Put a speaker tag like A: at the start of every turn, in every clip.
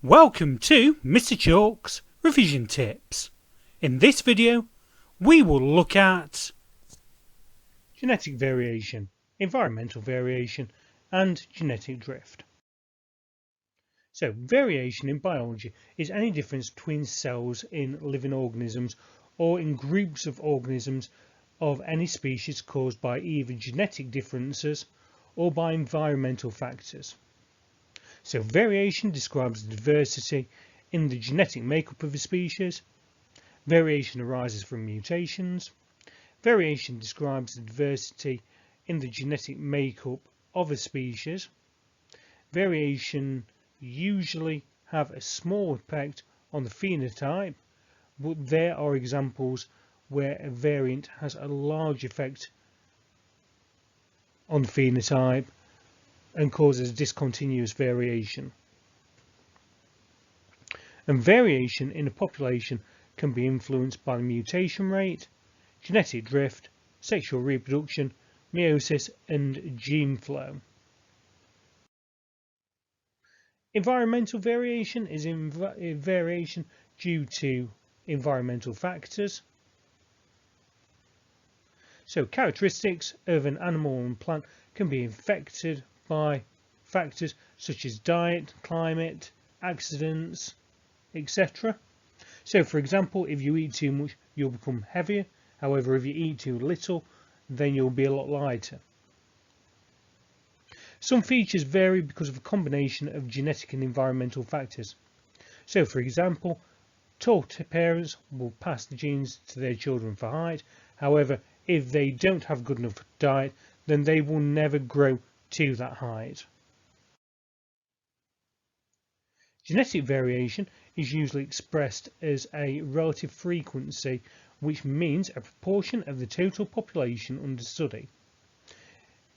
A: Welcome to Mr. Chalk's Revision Tips. In this video we will look at genetic variation, environmental variation and genetic drift. So variation in biology is any difference between cells in living organisms or in groups of organisms of any species caused by either genetic differences or by environmental factors. So variation describes the diversity in the genetic makeup of a species. Variation arises from mutations. Variation describes the diversity in the genetic makeup of a species. Variation usually have a small impact on the phenotype, but there are examples where a variant has a large effect on the phenotype and causes discontinuous variation. And variation in a population can be influenced by the mutation rate, genetic drift, sexual reproduction, meiosis and gene flow. Environmental variation is variation due to environmental factors. So characteristics of an animal and plant can be affected by factors such as diet, climate, accidents, etc. So for example, if you eat too much you'll become heavier, however if you eat too little then you'll be a lot lighter. Some features vary because of a combination of genetic and environmental factors. So for example, tall parents will pass the genes to their children for height, however if they don't have good enough diet then they will never grow to that height. Genetic variation is usually expressed as a relative frequency, which means a proportion of the total population under study.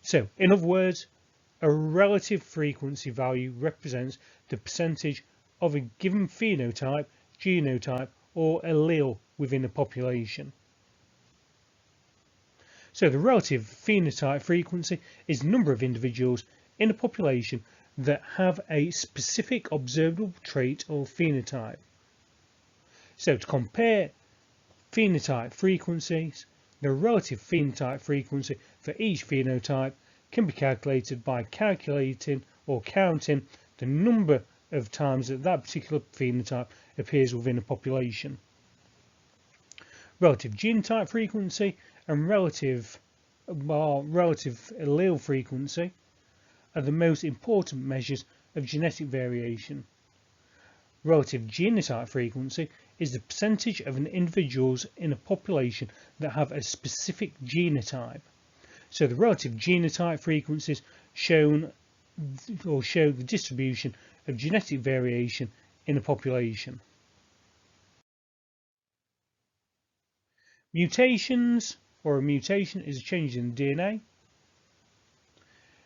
A: So, in other words, a relative frequency value represents the percentage of a given phenotype, genotype, or allele within a population. So the relative phenotype frequency is the number of individuals in a population that have a specific observable trait or phenotype. So to compare phenotype frequencies, the relative phenotype frequency for each phenotype can be calculated by calculating or counting the number of times that that particular phenotype appears within a population. Relative genotype frequency and relative allele frequency are the most important measures of genetic variation. Relative genotype frequency is the percentage of an individuals in a population that have a specific genotype. So the relative genotype frequencies show the distribution of genetic variation in a population. Mutations, or a mutation, is a change in DNA.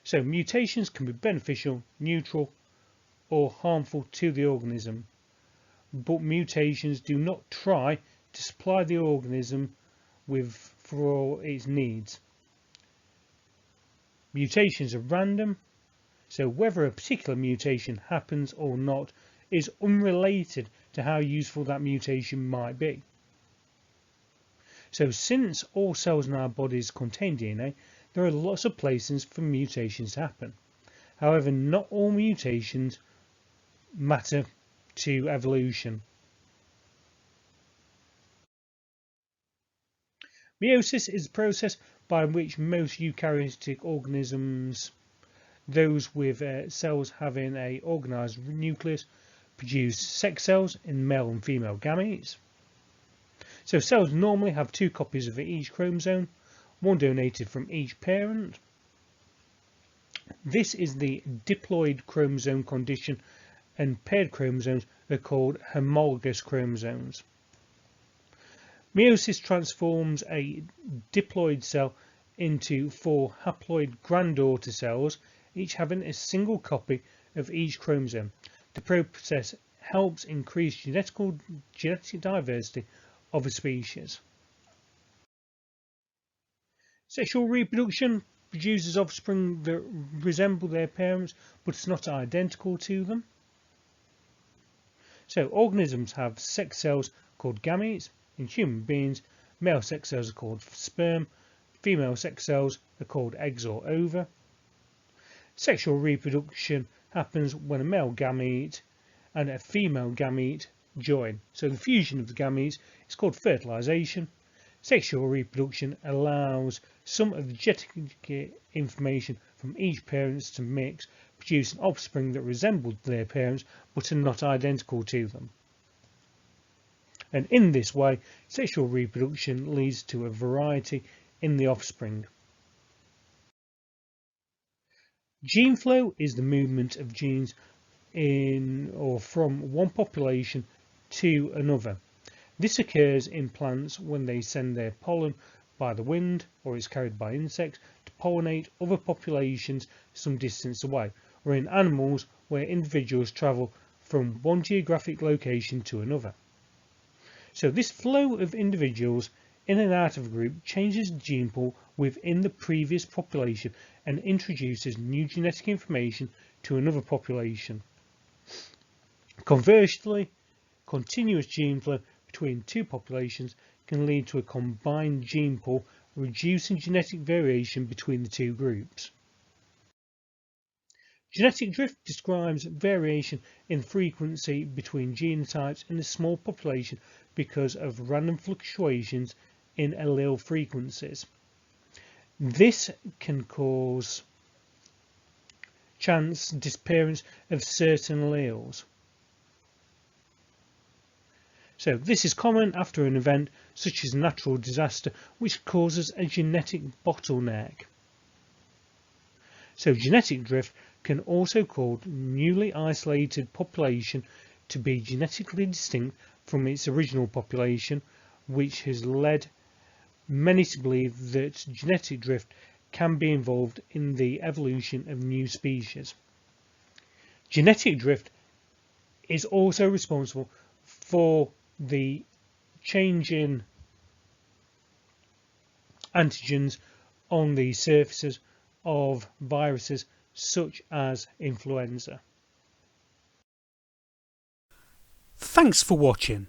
A: So mutations can be beneficial, neutral, or harmful to the organism, but mutations do not try to supply the organism for all its needs. Mutations are random, so whether a particular mutation happens or not is unrelated to how useful that mutation might be. So since all cells in our bodies contain DNA, there are lots of places for mutations to happen. However, not all mutations matter to evolution. Meiosis is the process by which most eukaryotic organisms, those with cells having an organised nucleus, produce sex cells in male and female gametes. So cells normally have two copies of each chromosome, one donated from each parent. This is the diploid chromosome condition, and paired chromosomes are called homologous chromosomes. Meiosis transforms a diploid cell into 4 haploid granddaughter cells, each having a single copy of each chromosome. The process helps increase genetic diversity of a species. Sexual reproduction produces offspring that resemble their parents but is not identical to them. So organisms have sex cells called gametes. In human beings, male sex cells are called sperm, female sex cells are called eggs or ova. Sexual reproduction happens when a male gamete and a female gamete join. So the fusion of the gametes is called fertilization. Sexual reproduction allows some of the genetic information from each parent to mix, producing offspring that resemble their parents but are not identical to them. And in this way, sexual reproduction leads to a variety in the offspring. Gene flow is the movement of genes in or from one population to another. This occurs in plants when they send their pollen by the wind or is carried by insects to pollinate other populations some distance away, or in animals where individuals travel from one geographic location to another. So this flow of individuals in and out of a group changes the gene pool within the previous population and introduces new genetic information to another population. Conversely, continuous gene flow between two populations can lead to a combined gene pool, reducing genetic variation between the two groups. Genetic drift describes variation in frequency between genotypes in a small population because of random fluctuations in allele frequencies. This can cause chance disappearance of certain alleles. So this is common after an event such as a natural disaster which causes a genetic bottleneck. So genetic drift can also cause newly isolated population to be genetically distinct from its original population, which has led many to believe that genetic drift can be involved in the evolution of new species. Genetic drift is also responsible for the change in antigens on the surfaces of viruses such as influenza.
B: Thanks for watching.